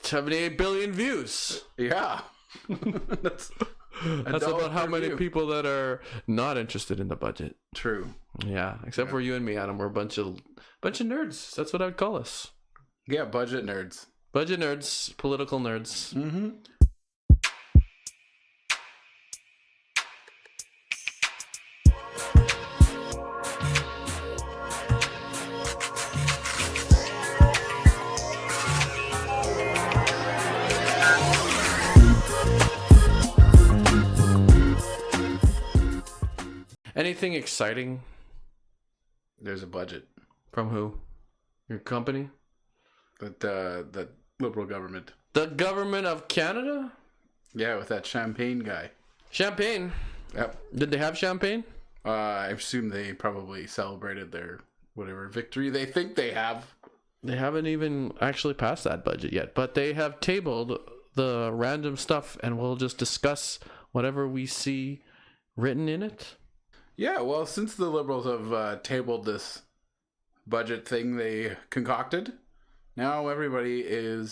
78 billion views. Yeah. That's about how many view. people that are not interested in the budget. True. Yeah, except for you and me, Adam. We're a bunch of nerds. That's what I would call us. Yeah, budget nerds. Budget nerds, political nerds. Mm-hmm. Anything exciting There's a budget. from who? Your company? The Liberal government. The government of Canada? Yeah, with that champagne guy. Champagne. Yep. Did they have champagne? I assume they probably celebrated their whatever victory they think they have. They haven't even actually passed that budget yet, but they have tabled the random stuff and we'll just discuss whatever we see written in it. Yeah, well, since the Liberals have tabled this budget thing they concocted, now everybody, I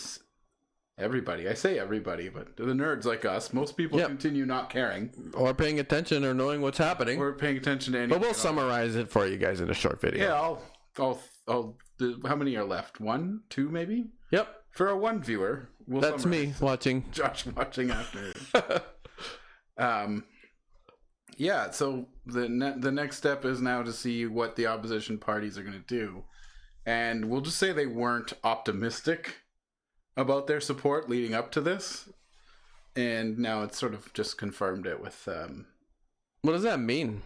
say everybody, but the nerds like us, most people continue not caring. Or paying attention or knowing what's happening. Or paying attention to anything. But we'll summarize it for you guys in a short video. Yeah, I'll how many are left? 1, 2 maybe? Yep. For a one viewer, we'll That's summarize. me watching. Josh watching after. Yeah, so the next step is now to see what the opposition parties are going to do. And we'll just say they weren't optimistic about their support leading up to this. And now it's sort of just confirmed it with... What does that mean?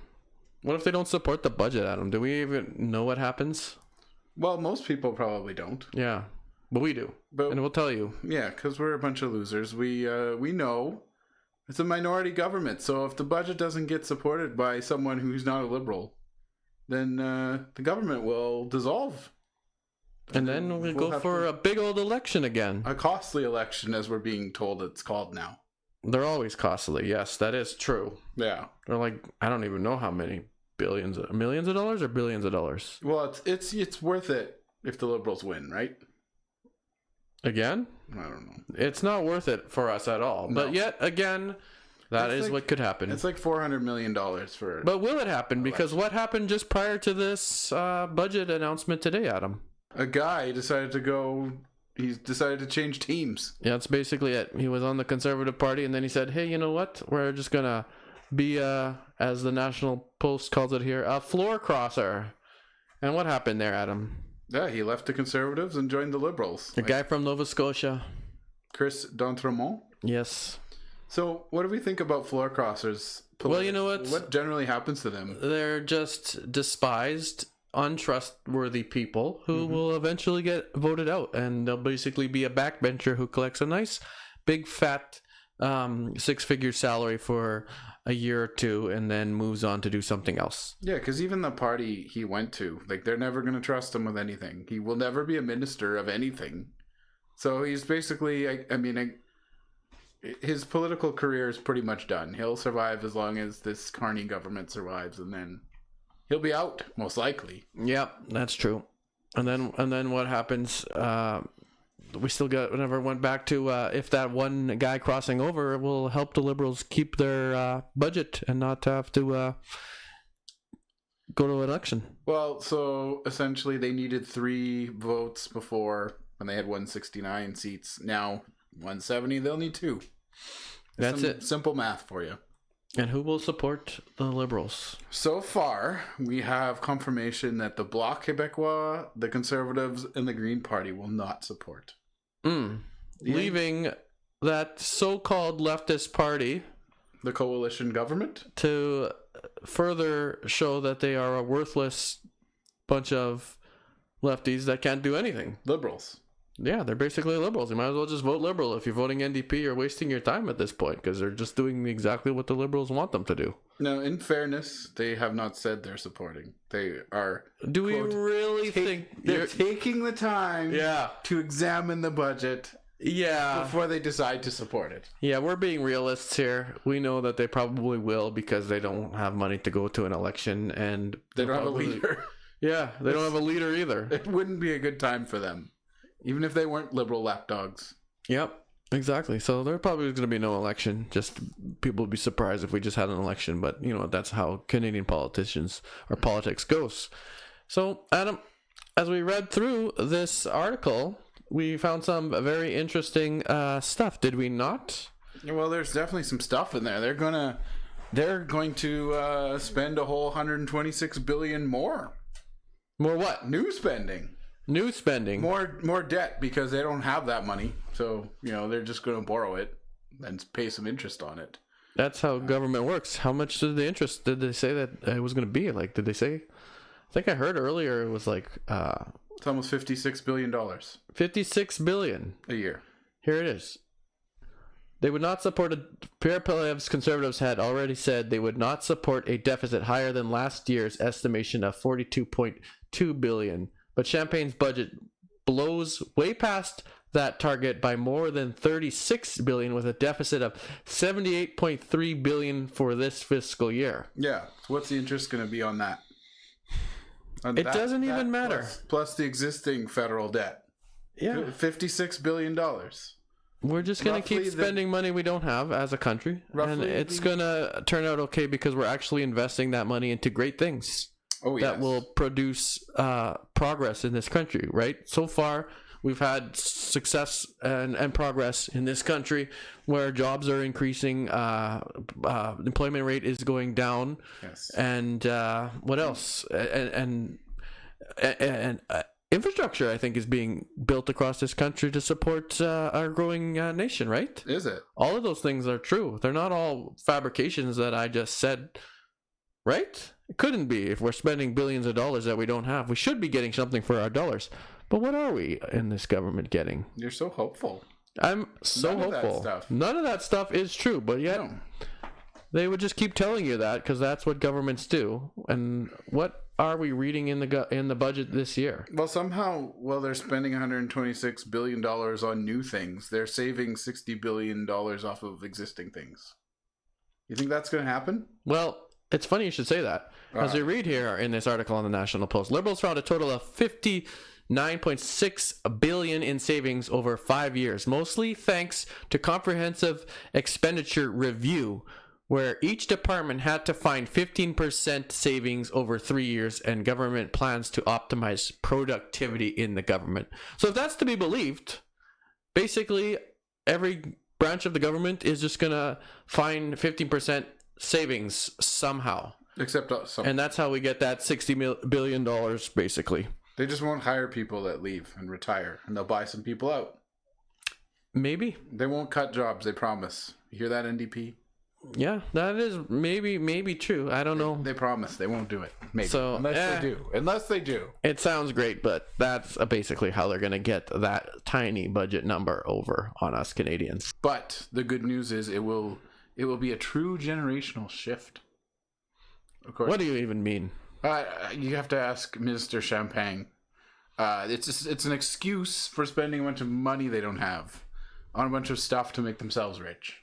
What if they don't support the budget, Adam? Do we even know what happens? Well, most people probably don't. Yeah, but we do. But, and we'll tell you. Yeah, because we're a bunch of losers. We know it's a minority government. So if the budget doesn't get supported by someone who's not a liberal, then the government will dissolve. And then we'll go for a big old election again. A costly election, as we're being told it's called now. They're always costly. Yes, that is true. Yeah. They're like, I don't even know how many millions of dollars or billions of dollars. Well, it's worth it if the Liberals win, right? Again? I don't know. It's not worth it for us at all. No. But yet again, that is what could happen. It's like $400 million for... But will it happen? Because what happened just prior to this budget announcement today, Adam? A guy decided to change teams. Yeah, that's basically it. He was on the Conservative Party, and then he said, hey, you know what? We're just going to be, as the National Post calls it here, a floor crosser. And what happened there, Adam? Yeah, he left the Conservatives and joined the Liberals. The guy from Nova Scotia. Chris D'Entremont? Yes. So, what do we think about floor crossers? Well, you know what? What generally happens to them? They're just despised, untrustworthy people who will eventually get voted out, and they'll basically be a backbencher who collects a nice big fat 6-figure salary for a year or two and then moves on to do something else. Yeah, because even the party he went to, like, they're never going to trust him with anything. He will never be a minister of anything. So he's basically, his political career is pretty much done. He'll survive as long as this Carney government survives, and then he'll be out, most likely. Yep, that's true. And then what happens? We still never went back to if that one guy crossing over will help the Liberals keep their budget and not have to go to election. Well, so essentially they needed 3 votes before when they had 169 seats. Now 170, they'll need 2. That's it. Simple math for you. And who will support the Liberals? So far, we have confirmation that the Bloc Québécois, the Conservatives, and the Green Party will not support. Leaving that so-called leftist party, the coalition government, to further show that they are a worthless bunch of lefties that can't do anything. Liberals. Yeah, they're basically liberals. You might as well just vote liberal. If you're voting NDP, you're wasting your time at this point because they're just doing exactly what the liberals want them to do. No, in fairness, they have not said they're supporting. They are... Do we really think... They're taking the time to examine the budget before they decide to support it. Yeah, we're being realists here. We know that they probably will because they don't have money to go to an election and... They don't have a leader. Yeah, they don't have a leader either. It wouldn't be a good time for them. Even if they weren't liberal lapdogs. Yep, exactly. So there probably is going to be no election. Just people would be surprised if we just had an election. But you know, that's how Canadian politicians or politics goes. So Adam, as we read through this article, we found some very interesting stuff. Did we not? Well, there's definitely some stuff in there. They're going to spend a whole 126 billion more. More what? New spending. New spending. More debt because they don't have that money. So, you know, they're just going to borrow it and pay some interest on it. That's how government works. How much did the interest did they say that it was going to be? Like, did they say? I think I heard earlier it was like it's almost $56 billion. 56 billion a year. Here it is. They would not support Pierre Poilievre's Conservatives had already said they would not support a deficit higher than last year's estimation of 42.2 billion. But Champagne's budget blows way past that target by more than 36 billion with a deficit of 78.3 billion for this fiscal year. Yeah. What's the interest going to be on that? It doesn't even matter. Plus the existing federal debt. Yeah. $56 billion. We're just going to keep spending money we don't have as a country. And it's going to turn out okay because we're actually investing that money into great things that will produce progress in this country, right? So far, we've had success and progress in this country where jobs are increasing, employment rate is going down, and what else? And infrastructure, I think, is being built across this country to support our growing nation, right? Is it? All of those things are true. They're not all fabrications that I just said, right? It couldn't be if we're spending billions of dollars that we don't have. We should be getting something for our dollars. But what are we in this government getting? You're so hopeful. I'm so hopeful. None of that stuff is true, but yet they would just keep telling you that because that's what governments do. And what are we reading in the budget this year? Well, somehow, they're spending $126 billion on new things. They're saving $60 billion off of existing things. You think that's going to happen? Well, it's funny you should say that. As we read here in this article on the National Post, Liberals found a total of $59.6 billion in savings over 5 years, mostly thanks to comprehensive expenditure review, where each department had to find 15% savings over 3 years, and government plans to optimize productivity in the government. So if that's to be believed, basically every branch of the government is just going to find 15% savings somehow. Except some. And that's how we get that $60 billion, basically. They just won't hire people that leave and retire, and they'll buy some people out. Maybe. They won't cut jobs, they promise. You hear that, NDP? Yeah, that is maybe true. I don't know. They promise they won't do it. Maybe. So, Unless they do. It sounds great, but that's basically how they're going to get that tiny budget number over on us Canadians. But the good news is it will be a true generational shift. Of course. What do you even mean? You have to ask Minister Champagne. It's an excuse for spending a bunch of money they don't have on a bunch of stuff to make themselves rich.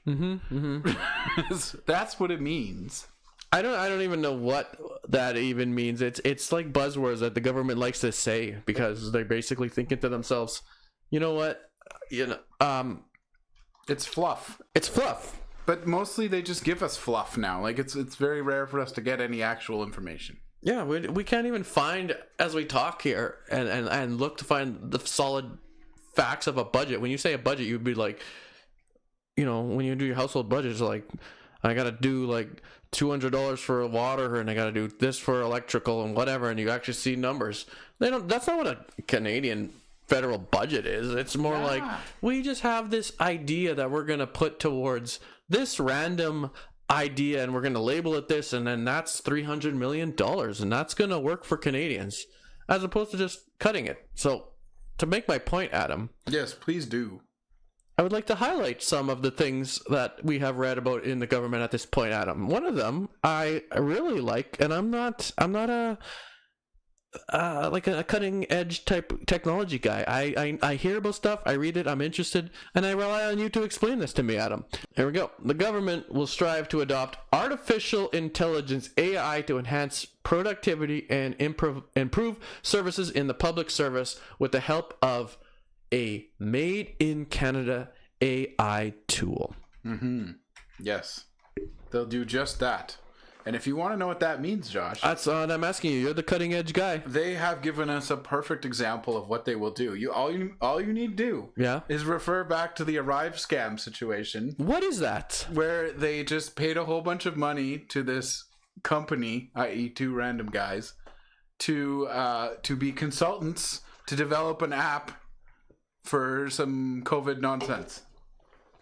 That's what it means. I don't even know what that even means. It's like buzzwords that the government likes to say because they're basically thinking to themselves, you know what, it's fluff. It's fluff. But mostly they just give us fluff now. Like it's very rare for us to get any actual information. Yeah, we can't even find, as we talk here and look to find the solid facts of a budget. When you say a budget, you'd be like, when you do your household budget, it's like, I got to do like $200 for water and I got to do this for electrical and whatever. And you actually see numbers. That's not what a Canadian federal budget is. It's more like, we just have this idea that we're going to put towards this random idea and we're going to label it this, and then that's $300 million, and that's going to work for Canadians, as opposed to just cutting it. So to make my point, Adam, yes, please do, I would like to highlight some of the things that we have read about in the government at this point, Adam. One of them I really like, and I'm not a like a cutting edge type technology guy. I hear about stuff, I read it, I'm interested, and I rely on you to explain this to me, Adam. Here we go. The government will strive to adopt artificial intelligence, AI, to enhance productivity and improve services in the public service with the help of a Made in Canada AI tool. Yes. They'll do just that. And if you want to know what that means, Josh, That's what I'm asking you. You're the cutting edge guy. they have given us a perfect example of what they will do. All you need to do is refer back to the Arrive scam situation. What is that? Where they just paid a whole bunch of money to this company, i.e. two random guys, to be consultants to develop an app for some COVID nonsense.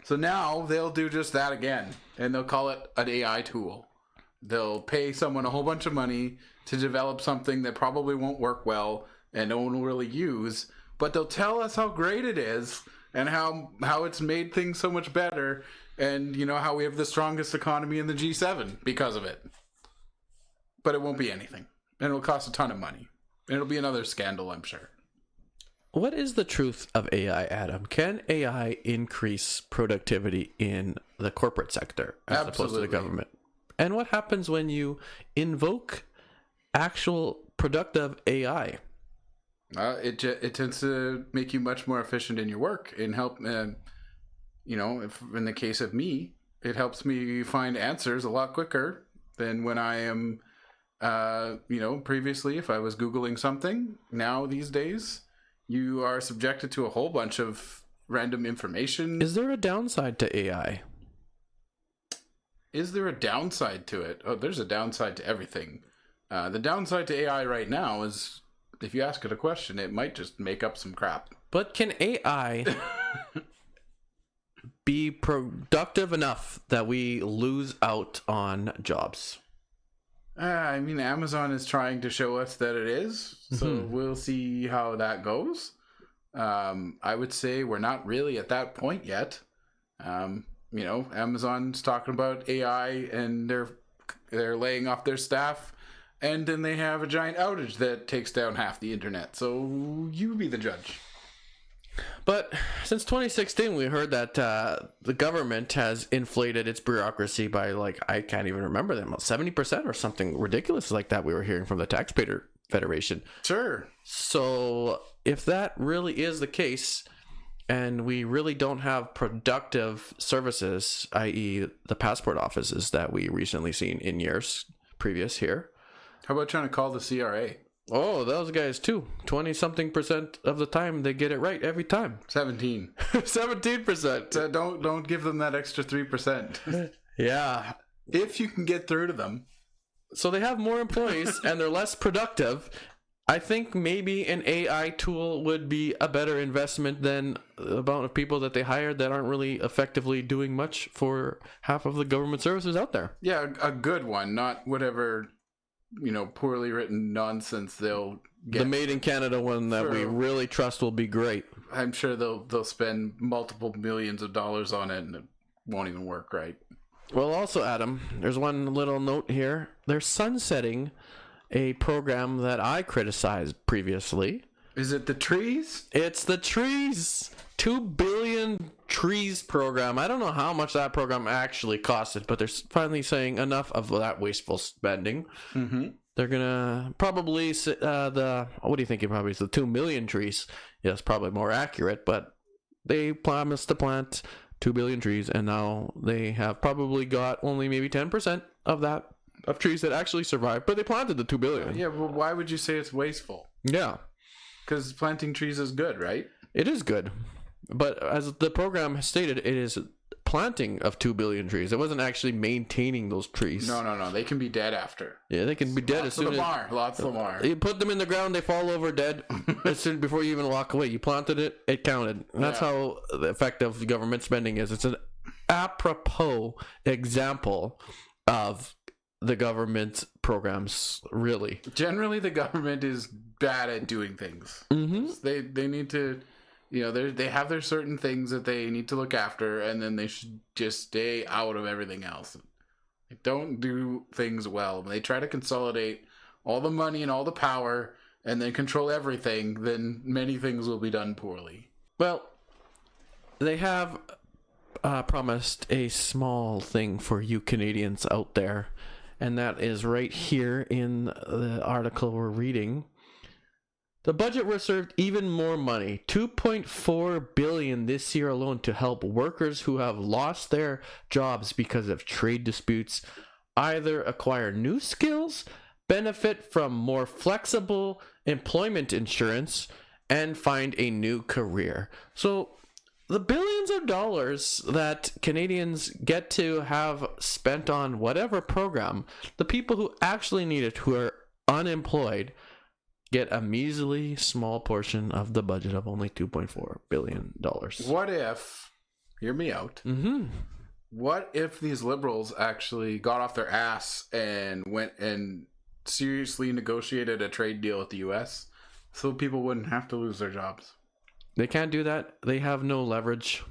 So now they'll do just that again, and they'll call it an AI tool. They'll pay someone a whole bunch of money to develop something that probably won't work well and no one will really use, but they'll tell us how great it is and how it's made things so much better, and how we have the strongest economy in the G7 because of it. But it won't be anything, and it'll cost a ton of money. And it'll be another scandal, I'm sure. What is the truth of AI, Adam? Can AI increase productivity in the corporate sector as opposed to the government? And what happens when you invoke actual productive AI? It tends to make you much more efficient in your work and help. If in the case of me, it helps me find answers a lot quicker than when I am. Previously, if I was Googling something, now these days, you are subjected to a whole bunch of random information. Is there a downside to AI? Is there a downside to it? Oh, there's a downside to everything. The downside to AI right now is if you ask it a question, it might just make up some crap. But can AI be productive enough that we lose out on jobs? Amazon is trying to show us that it is, so we'll see how that goes. I would say we're not really at that point yet. Amazon's talking about AI and they're laying off their staff, and then they have a giant outage that takes down half the internet. So you be the judge. But since 2016, we heard that the government has inflated its bureaucracy by, I can't even remember them, 70% or something ridiculous like that we were hearing from the Taxpayer Federation. Sure. So if that really is the case, and we really don't have productive services, i.e. the passport offices that we recently seen in years previous here. How about trying to call the CRA? Oh, those guys too. 20-something% of the time they get it right every time. 17. 17%. Don't give them that extra 3%. Yeah. If you can get through to them. So they have more employees and they're less productive. I think maybe an AI tool would be a better investment than the amount of people that they hired that aren't really effectively doing much for half of the government services out there. Yeah, a good one, not whatever poorly written nonsense they'll get. The Made in Canada one that we really trust will be great. I'm sure they'll spend multiple millions of dollars on it and it won't even work right. Well, also, Adam, there's one little note here. They're sunsetting a program that I criticized previously. Is it the trees? It's the trees. 2 billion trees program. I don't know how much that program actually costed, but they're finally saying enough of that wasteful spending. Mm-hmm. They're gonna probably what do you think? It probably is the 2 million trees. Yeah, it's probably more accurate, but they promised to plant 2 billion trees, and now they have probably got only maybe 10% of that of trees that actually survived. But they planted the 2 billion. Yeah, well, why would you say it's wasteful? Yeah, because planting trees is good, right? It is good. But as the program stated, it is planting of 2 billion trees. It wasn't actually maintaining those trees. No. They can be dead after. Yeah, they can be dead as soon as... Lots of Lamar. You put them in the ground, they fall over dead. As soon before you even walk away. You planted it, it counted. And that's how the effective government spending is. It's an apropos example of the government programs, really. Generally, the government is bad at doing things. Mm-hmm. They need to... they have their certain things that they need to look after, and then they should just stay out of everything else. They don't do things well. When they try to consolidate all the money and all the power and then control everything, then many things will be done poorly. Well, they have promised a small thing for you Canadians out there, and that is right here in the article we're reading. The budget reserved even more money, $2.4 billion this year alone, to help workers who have lost their jobs because of trade disputes either acquire new skills, benefit from more flexible employment insurance, and find a new career. So the billions of dollars that Canadians get to have spent on whatever program, the people who actually need it, who are unemployed, get a measly small portion of the budget of only $2.4 billion. What if, hear me out, what if these liberals actually got off their ass and went and seriously negotiated a trade deal with the U.S. so people wouldn't have to lose their jobs? They can't do that. They have no leverage.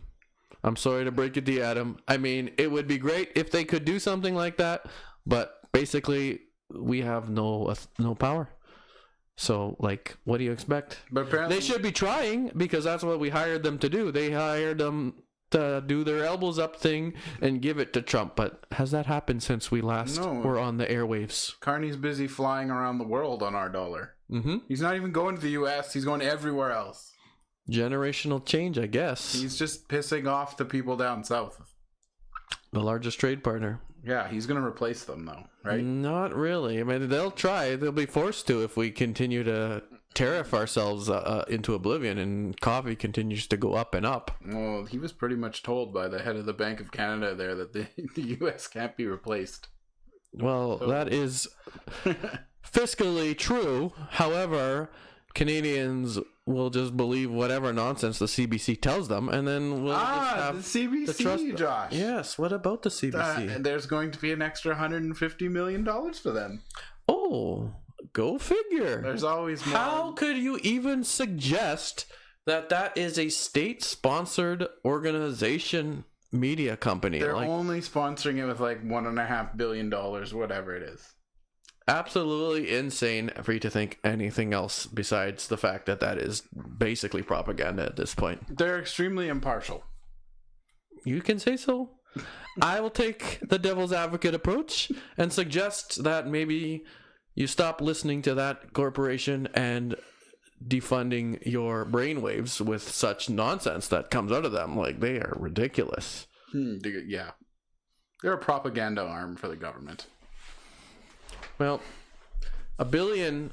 I'm sorry to break it to you, Adam. I mean, it would be great if they could do something like that, but basically we have no power. So, like, what do you expect? But apparently, they should be trying, because that's what we hired them to do. They hired them to do their elbows up thing and give it to Trump. But has that happened since we last were on the airwaves? Carney's busy flying around the world on our dollar. He's not even going to the U.S. He's going everywhere else. Generational change, I guess. He's just pissing off the people down south. The largest trade partner. Yeah, he's going to replace them, though, right? Not really. I mean, they'll try. They'll be forced to if we continue to tariff ourselves into oblivion and coffee continues to go up and up. Well, he was pretty much told by the head of the Bank of Canada there that the U.S. can't be replaced. Well, that is fiscally true. However, Canadians will just believe whatever nonsense the CBC tells them, and then we'll just have the CBC, to trust Josh. Yes, what about the CBC? There's going to be an extra $150 million for them. Oh, go figure. There's always more. How could you even suggest that is a state-sponsored organization media company? They're only sponsoring it with like $1.5 billion, whatever it is. Absolutely insane for you to think anything else besides the fact that is basically propaganda at this point. They're extremely impartial. You can say so. I will take the devil's advocate approach and suggest that maybe you stop listening to that corporation and defunding your brainwaves with such nonsense that comes out of them. Like, they are ridiculous. Yeah. They're a propaganda arm for the government. Well, $1 billion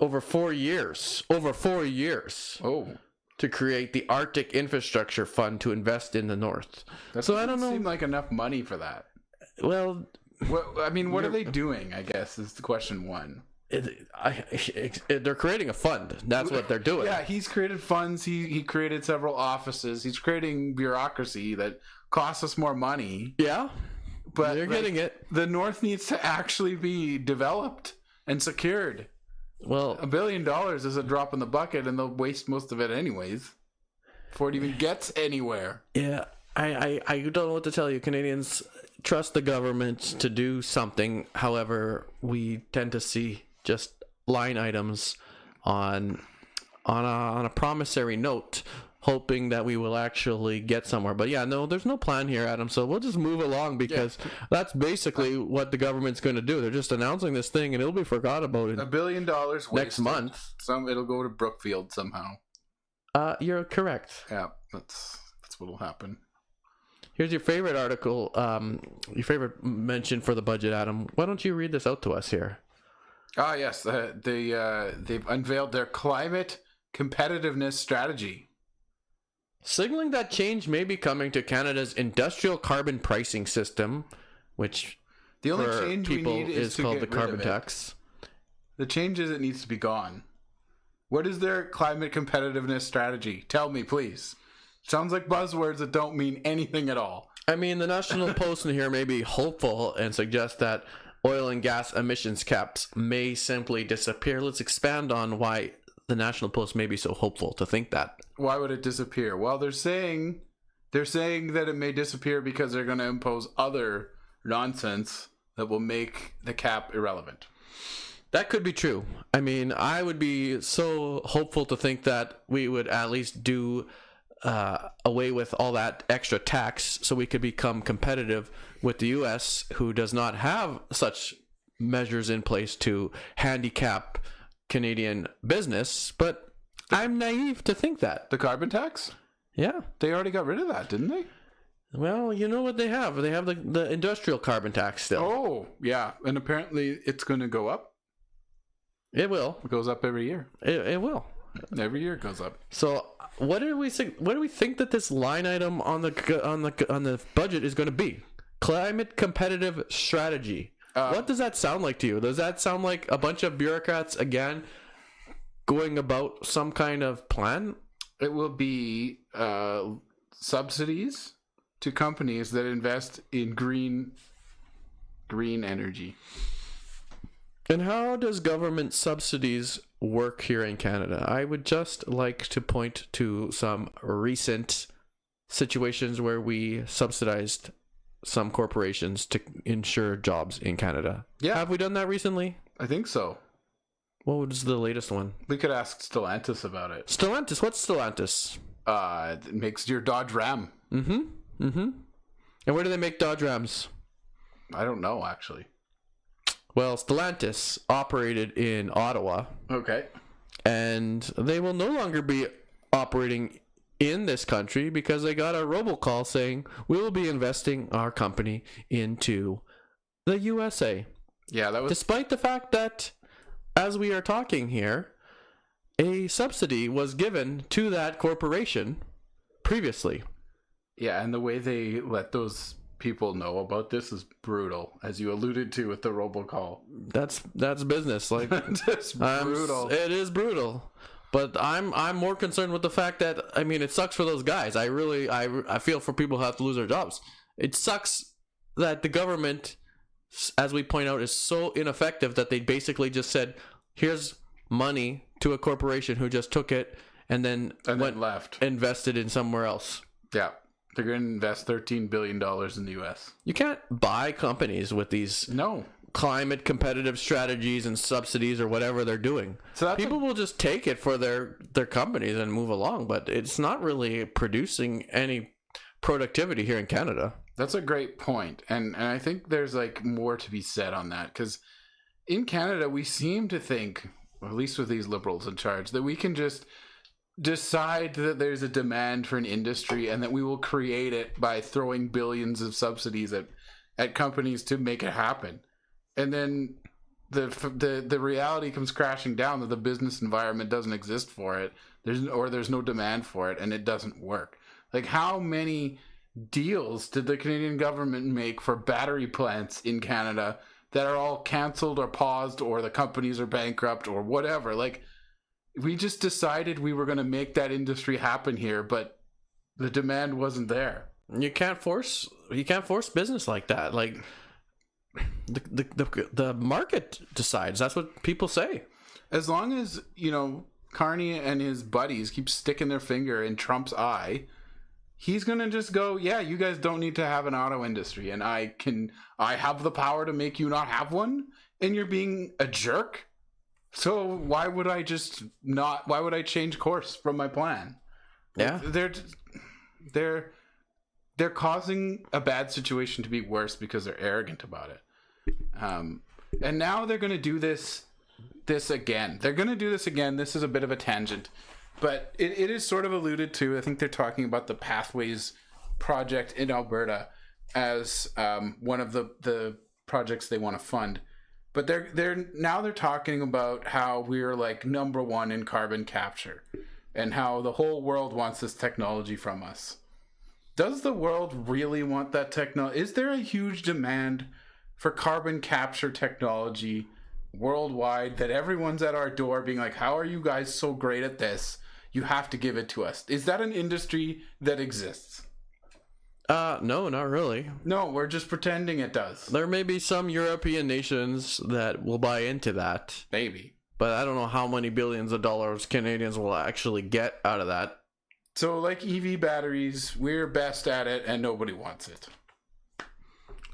over 4 years. Over 4 years. Oh. To create the Arctic Infrastructure Fund to invest in the North. So I don't know. Seem like enough money for that. Well, what are they doing? I guess is the question one. They're creating a fund. That's what they're doing. Yeah, he's created funds. He created several offices. He's creating bureaucracy that costs us more money. Yeah. But they're getting it. The North needs to actually be developed and secured. Well, $1 billion is a drop in the bucket, and they'll waste most of it anyways before it even gets anywhere. Yeah, I don't know what to tell you. Canadians trust the government to do something. However, we tend to see just line items on a promissory note, hoping that we will actually get somewhere. But yeah, no, there's no plan here, Adam. So we'll just move along because that's basically what the government's going to do. They're just announcing this thing and it'll be forgot about it. $1 billion next month. It'll go to Brookfield somehow. You're correct. Yeah, that's what'll happen. Here's your favorite article, your favorite mention for the budget, Adam. Why don't you read this out to us here? Ah, yes. They've unveiled their climate competitiveness strategy, signaling that change may be coming to Canada's industrial carbon pricing system, which the only change we need is called the carbon tax. The change is it needs to be gone. What is their climate competitiveness strategy? Tell me, please. Sounds like buzzwords that don't mean anything at all. I mean, the National Post in here may be hopeful and suggest that oil and gas emissions caps may simply disappear. Let's expand on why the National Post may be so hopeful to think that. Why would it disappear? Well, they're saying that it may disappear because they're going to impose other nonsense that will make the cap irrelevant. That could be true. I mean, I would be so hopeful to think that we would at least do away with all that extra tax so we could become competitive with the U.S., who does not have such measures in place to handicap Canadian business, but I'm naive to think that. The carbon tax? Yeah. They already got rid of that, didn't they? Well, you know what they have? They have the industrial carbon tax still. Oh, yeah. And apparently it's going to go up. It will. It goes up every year. It will. Every year it goes up. So, what do we think? What do we think that this line item on the budget is going to be? Climate competitive strategy. What does that sound like to you? Does that sound like a bunch of bureaucrats again going about some kind of plan? It will be subsidies to companies that invest in green energy. And how does government subsidies work here in Canada? I would just like to point to some recent situations where we subsidized some corporations to ensure jobs in Canada. Yeah. Have we done that recently? I think so. What was the latest one? We could ask Stellantis about it. Stellantis. What's Stellantis? It makes your Dodge Ram. And where do they make Dodge Rams? I don't know, actually. Well, Stellantis operated in Ottawa. Okay. And they will no longer be operating in this country because they got a robocall saying we will be investing our company into the USA. Yeah, that was... Despite the fact that, as we are talking here, a subsidy was given to that corporation previously. Yeah, and the way they let those people know about this is brutal, as you alluded to with the robocall. That's business. Like, That's brutal. It is brutal. But I'm more concerned with the fact that, I mean, it sucks for those guys. I feel for people who have to lose their jobs. It sucks that the government, as we point out, is so ineffective that they basically just said, here's money to a corporation who just took it and then left, invested in somewhere else. Yeah. They're going to invest $13 billion in the U.S. You can't buy companies with these climate competitive strategies and subsidies or whatever they're doing. So people will just take it for their companies and move along, but it's not really producing any productivity here in Canada. That's a great point. And I think there's like more to be said on that, because in Canada, we seem to think, or at least with these liberals in charge, that we can just decide that there's a demand for an industry and that we will create it by throwing billions of subsidies at companies to make it happen. And then the reality comes crashing down that the business environment doesn't exist for it. There's no demand for it, and it doesn't work. Like, how many deals did the Canadian government make for battery plants in Canada that are all canceled or paused, or the companies are bankrupt or whatever? Like, we just decided we were going to make that industry happen here, but the demand wasn't there. You can't force business like that. Like, the market decides. That's what people say. As long as, Carney and his buddies keep sticking their finger in Trump's eye, he's going to just go, yeah, you guys don't need to have an auto industry, and I have the power to make you not have one, and you're being a jerk. So why would I change course from my plan? Yeah. They're causing a bad situation to be worse because they're arrogant about it. And now they're going to do this again. They're going to do this again. This is a bit of a tangent, but it is sort of alluded to. I think they're talking about the Pathways project in Alberta as one of the projects they want to fund. But they're talking about how we're like number one in carbon capture and how the whole world wants this technology from us. Does the world really want that technology? Is there a huge demand for carbon capture technology worldwide that everyone's at our door being like, how are you guys so great at this? You have to give it to us. Is that an industry that exists? No, not really. No, we're just pretending it does. There may be some European nations that will buy into that. Maybe. But I don't know how many billions of dollars Canadians will actually get out of that. So, like EV batteries, we're best at it and nobody wants it.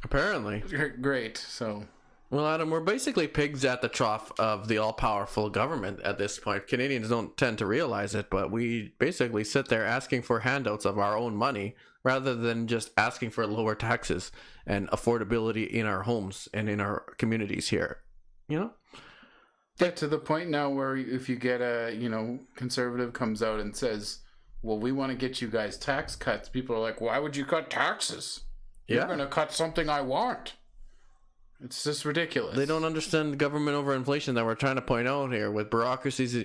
Apparently. Great, so... Well, Adam, we're basically pigs at the trough of the all-powerful government at this point. Canadians don't tend to realize it, but we basically sit there asking for handouts of our own money rather than just asking for lower taxes and affordability in our homes and in our communities here. Yeah, to the point now where if you get a, conservative comes out and says, well, we want to get you guys tax cuts, people are like, why would you cut taxes? You're going to cut something I want. It's just ridiculous. They don't understand the government over inflation that we're trying to point out here, with bureaucracies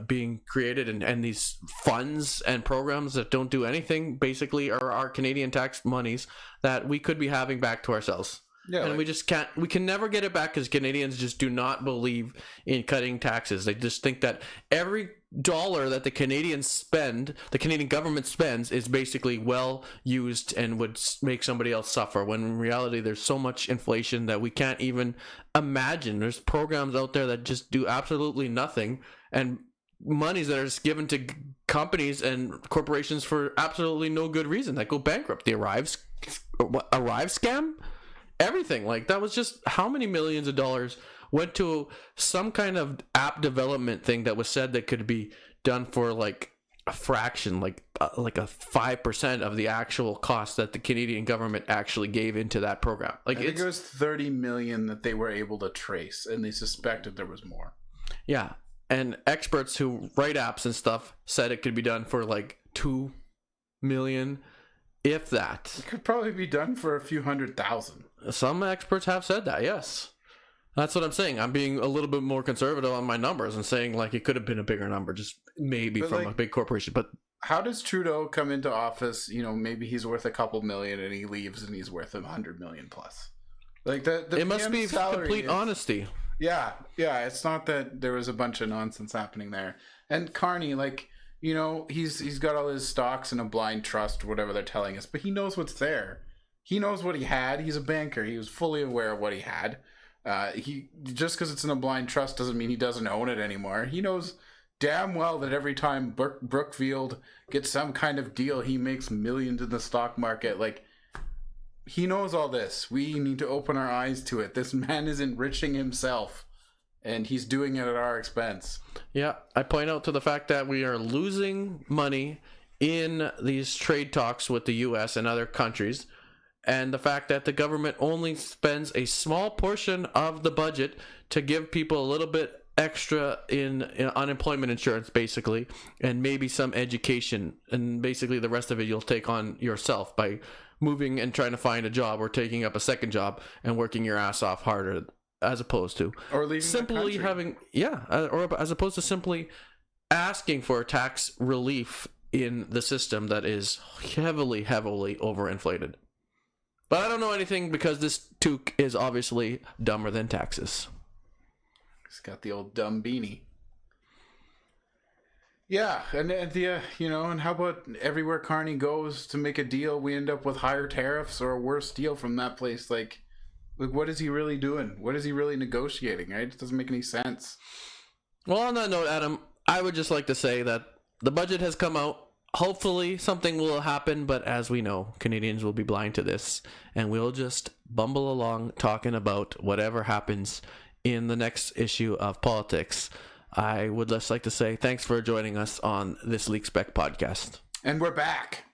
being created and these funds and programs that don't do anything, basically are our Canadian tax monies that we could be having back to ourselves. Yeah, and we just can't. We can never get it back because Canadians just do not believe in cutting taxes. They just think that every dollar that the Canadian government spends, is basically well used and would make somebody else suffer. When in reality, there's so much inflation that we can't even imagine. There's programs out there that just do absolutely nothing, and monies that are just given to companies and corporations for absolutely no good reason that go bankrupt. The Arrive scam. Everything like that was just how many millions of dollars went to some kind of app development thing that was said that could be done for like a fraction, like a 5% of the actual cost that the Canadian government actually gave into that program. Like I think it was 30 million that they were able to trace, and they suspected there was more. Yeah, and experts who write apps and stuff said it could be done for like 2 million. If that. It could probably be done for a few $100,000. Some experts have said that, yes. That's what I'm saying. I'm being a little bit more conservative on my numbers and saying like it could have been a bigger number, just maybe from a big corporation. But how does Trudeau come into office? Maybe he's worth a couple million and he leaves and he's worth $100 million plus. Like the it must be complete honesty. Yeah. It's not that there was a bunch of nonsense happening there. And Carney, he's got all his stocks in a blind trust, whatever they're telling us, but he knows what's there. He knows what he had. He's a banker. He was fully aware of what he had. He just because it's in a blind trust doesn't mean he doesn't own it anymore. He knows damn well that every time Brookfield gets some kind of deal, he makes millions in the stock market. Like, he knows all this. We need to open our eyes to it. This man is enriching himself, and he's doing it at our expense. Yeah, I point out to the fact that we are losing money in these trade talks with the U.S. and other countries, and the fact that the government only spends a small portion of the budget to give people a little bit extra in unemployment insurance, basically, and maybe some education, and basically the rest of it you'll take on yourself by moving and trying to find a job or taking up a second job and working your ass off harder, as opposed to simply having or as opposed to simply asking for tax relief in the system that is heavily overinflated. But I don't know anything because this toque is obviously dumber than taxes. He's got the old dumb beanie. Yeah, and and how about everywhere Carney goes to make a deal, we end up with higher tariffs or a worse deal from that place. Like what is he really doing? What is he really negotiating, right? It doesn't make any sense. Well, on that note, Adam, I would just like to say that the budget has come out. Hopefully something will happen, but as we know, Canadians will be blind to this, and we'll just bumble along talking about whatever happens in the next issue of politics. I would just like to say thanks for joining us on this Leak Spec podcast. And we're back.